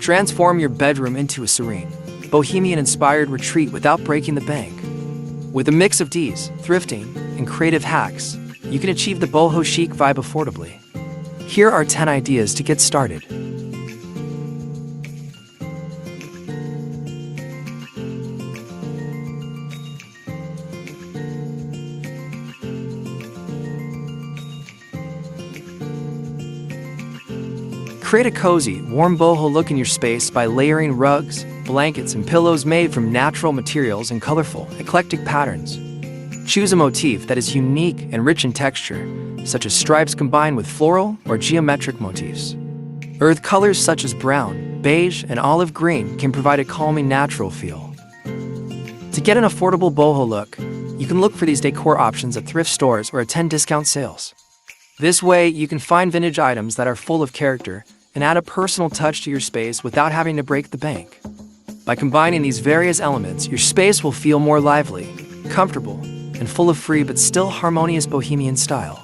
Transform your bedroom into a serene, Bohemian-inspired retreat without breaking the bank. With a mix of ease, thrifting, and creative hacks, you can achieve the Boho Chic vibe affordably. Here are 10 ideas to get started. Create a cozy, warm boho look in your space by layering rugs, blankets, and pillows made from natural materials and colorful, eclectic patterns. Choose a motif that is unique and rich in texture, such as stripes combined with floral or geometric motifs. Earth colors such as brown, beige, and olive green can provide a calming, natural feel. To get an affordable boho look, you can look for these decor options at thrift stores or attend discount sales. This way, you can find vintage items that are full of character and add a personal touch to your space without having to break the bank. By combining these various elements, your space will feel more lively, comfortable, and full of free but still harmonious Bohemian style.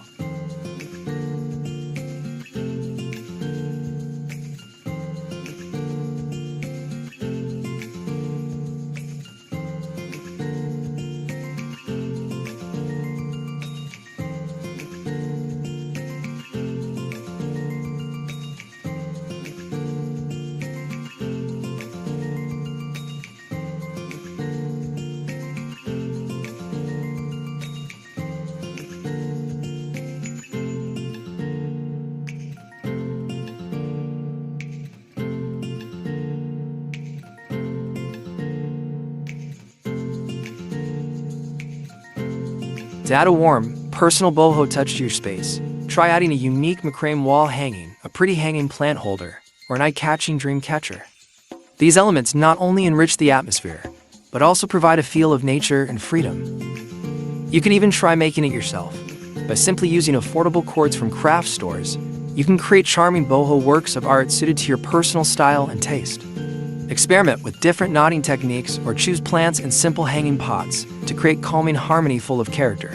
To add a warm, personal boho touch to your space, try adding a unique macrame wall hanging, a pretty hanging plant holder, or an eye-catching dream catcher. These elements not only enrich the atmosphere, but also provide a feel of nature and freedom. You can even try making it yourself. By simply using affordable cords from craft stores, you can create charming boho works of art suited to your personal style and taste. Experiment with different knotting techniques or choose plants in simple hanging pots to create calming harmony full of character.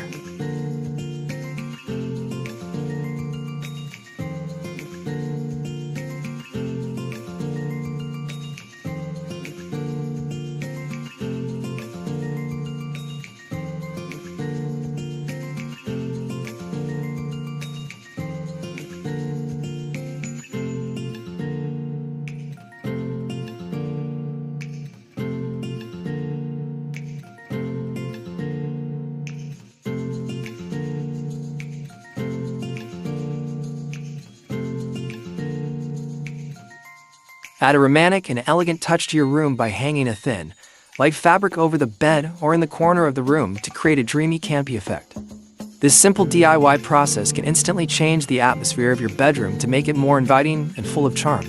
Add a romantic and elegant touch to your room by hanging a thin, light fabric over the bed or in the corner of the room to create a dreamy, campy effect. This simple DIY process can instantly change the atmosphere of your bedroom to make it more inviting and full of charm.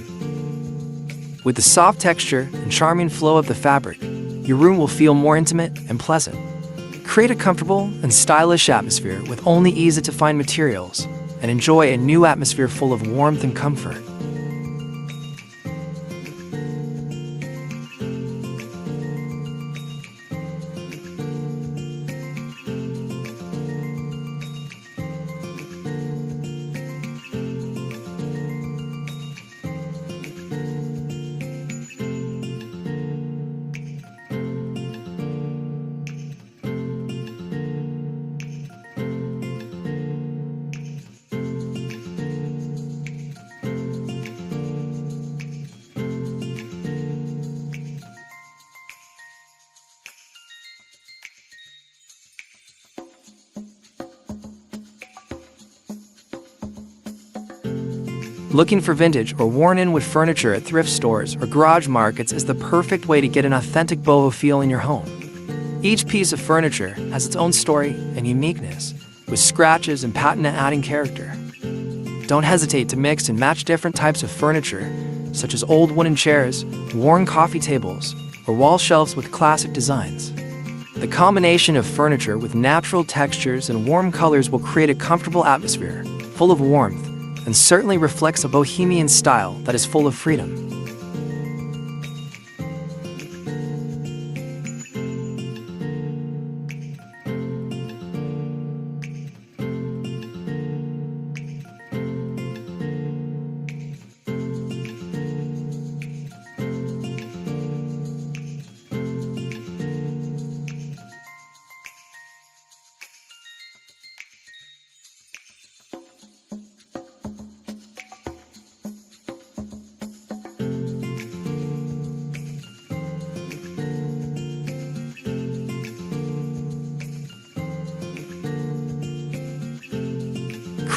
With the soft texture and charming flow of the fabric, your room will feel more intimate and pleasant. Create a comfortable and stylish atmosphere with only easy-to-find materials and enjoy a new atmosphere full of warmth and comfort. Looking for vintage or worn-in wood furniture at thrift stores or garage markets is the perfect way to get an authentic boho feel in your home. Each piece of furniture has its own story and uniqueness, with scratches and patina adding character. Don't hesitate to mix and match different types of furniture, such as old wooden chairs, worn coffee tables, or wall shelves with classic designs. The combination of furniture with natural textures and warm colors will create a comfortable atmosphere, full of warmth, and certainly reflects a bohemian style that is full of freedom.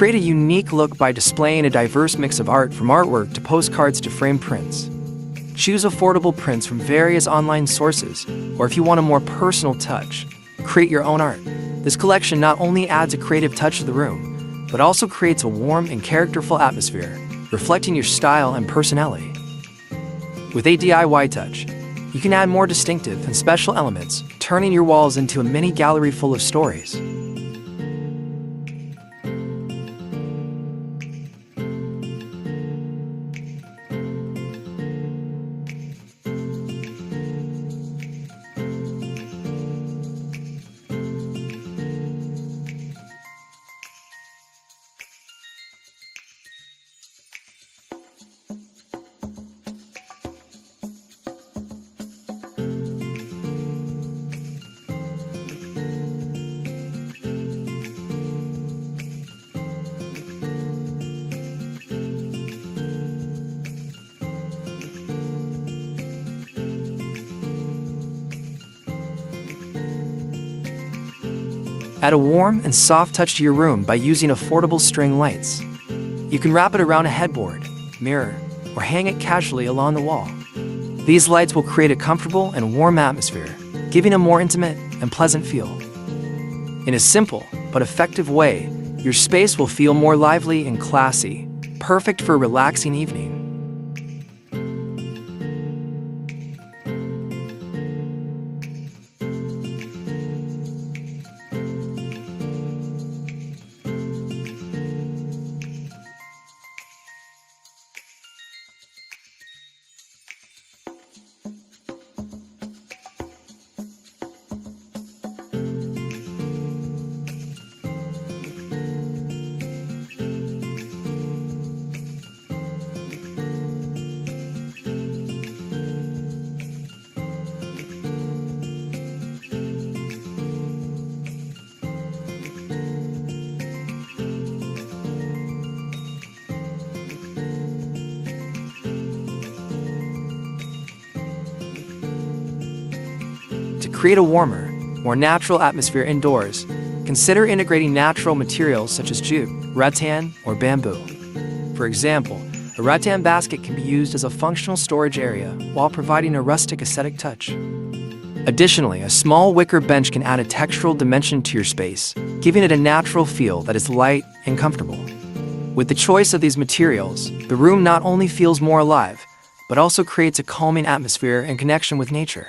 Create a unique look by displaying a diverse mix of art from artwork to postcards to framed prints. Choose affordable prints from various online sources, or if you want a more personal touch, create your own art. This collection not only adds a creative touch to the room, but also creates a warm and characterful atmosphere, reflecting your style and personality. With a DIY touch, you can add more distinctive and special elements, turning your walls into a mini gallery full of stories. Add a warm and soft touch to your room by using affordable string lights. You can wrap it around a headboard, mirror, or hang it casually along the wall. These lights will create a comfortable and warm atmosphere, giving a more intimate and pleasant feel. In a simple but effective way, your space will feel more lively and classy, perfect for a relaxing evening. To create a warmer, more natural atmosphere indoors, consider integrating natural materials such as jute, rattan, or bamboo. For example, a rattan basket can be used as a functional storage area while providing a rustic aesthetic touch. Additionally, a small wicker bench can add a textural dimension to your space, giving it a natural feel that is light and comfortable. With the choice of these materials, the room not only feels more alive, but also creates a calming atmosphere and connection with nature.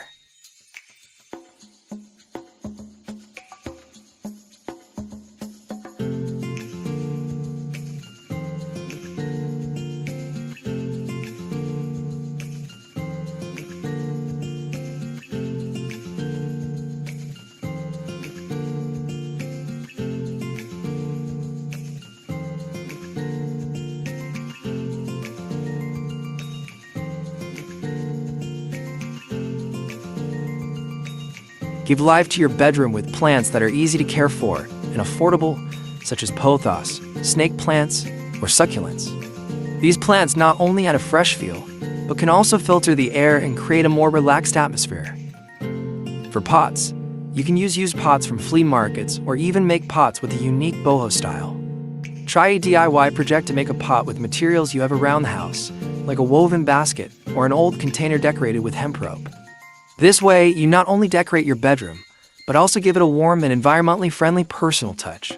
Give life to your bedroom with plants that are easy to care for and affordable, such as pothos, snake plants, or succulents. These plants not only add a fresh feel, but can also filter the air and create a more relaxed atmosphere. For pots, you can use used pots from flea markets or even make pots with a unique boho style. Try a DIY project to make a pot with materials you have around the house, like a woven basket or an old container decorated with hemp rope. This way, you not only decorate your bedroom, but also give it a warm and environmentally friendly personal touch.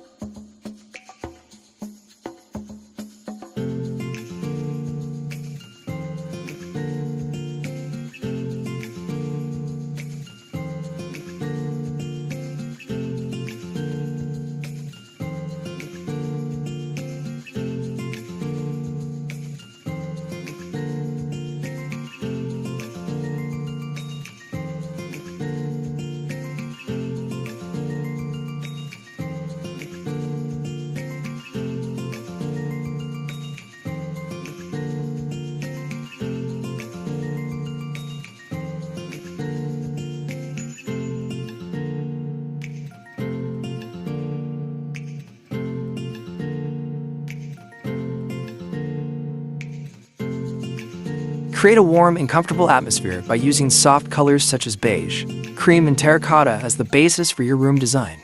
Create a warm and comfortable atmosphere by using soft colors such as beige, cream, and terracotta as the basis for your room design.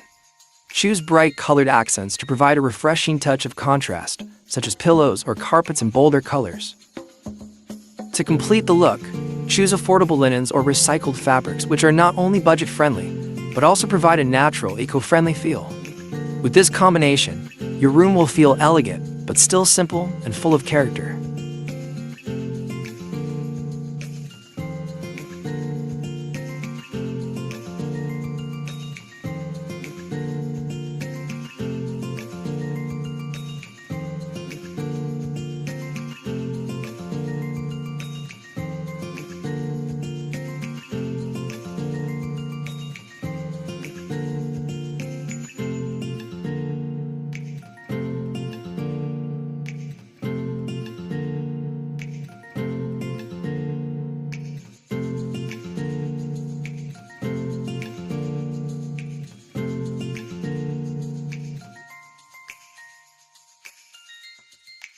Choose bright colored accents to provide a refreshing touch of contrast, such as pillows or carpets in bolder colors. To complete the look, choose affordable linens or recycled fabrics, which are not only budget-friendly, but also provide a natural, eco-friendly feel. With this combination, your room will feel elegant, but still simple and full of character.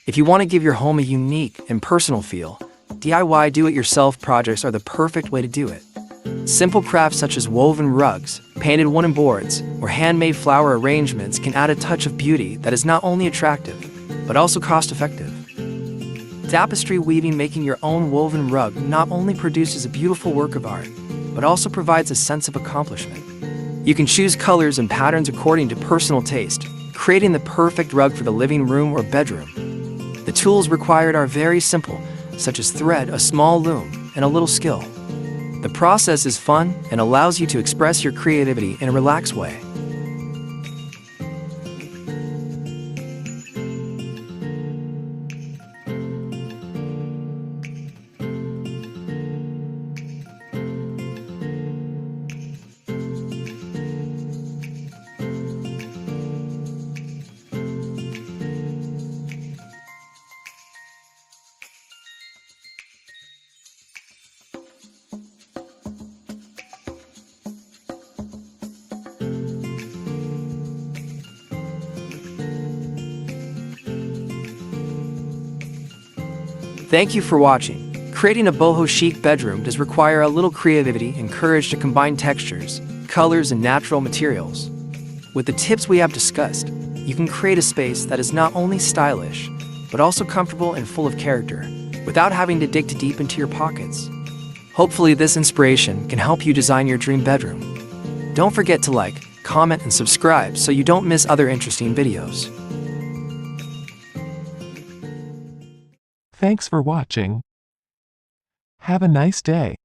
If you want to give your home a unique and personal feel, DIY do-it-yourself projects are the perfect way to do it. Simple crafts such as woven rugs, painted wooden boards, or handmade flower arrangements can add a touch of beauty that is not only attractive, but also cost-effective. Tapestry weaving, making your own woven rug, not only produces a beautiful work of art, but also provides a sense of accomplishment. You can choose colors and patterns according to personal taste, creating the perfect rug for the living room or bedroom. The tools required are very simple, such as thread, a small loom, and a little skill. The process is fun and allows you to express your creativity in a relaxed way. Thank you for watching. Creating a boho chic bedroom does require a little creativity and courage to combine textures, colors, and natural materials. With the tips we have discussed, you can create a space that is not only stylish, but also comfortable and full of character, without having to dig too deep into your pockets. Hopefully this inspiration can help you design your dream bedroom. Don't forget to like, comment, and subscribe so you don't miss other interesting videos. Thanks for watching. Have a nice day.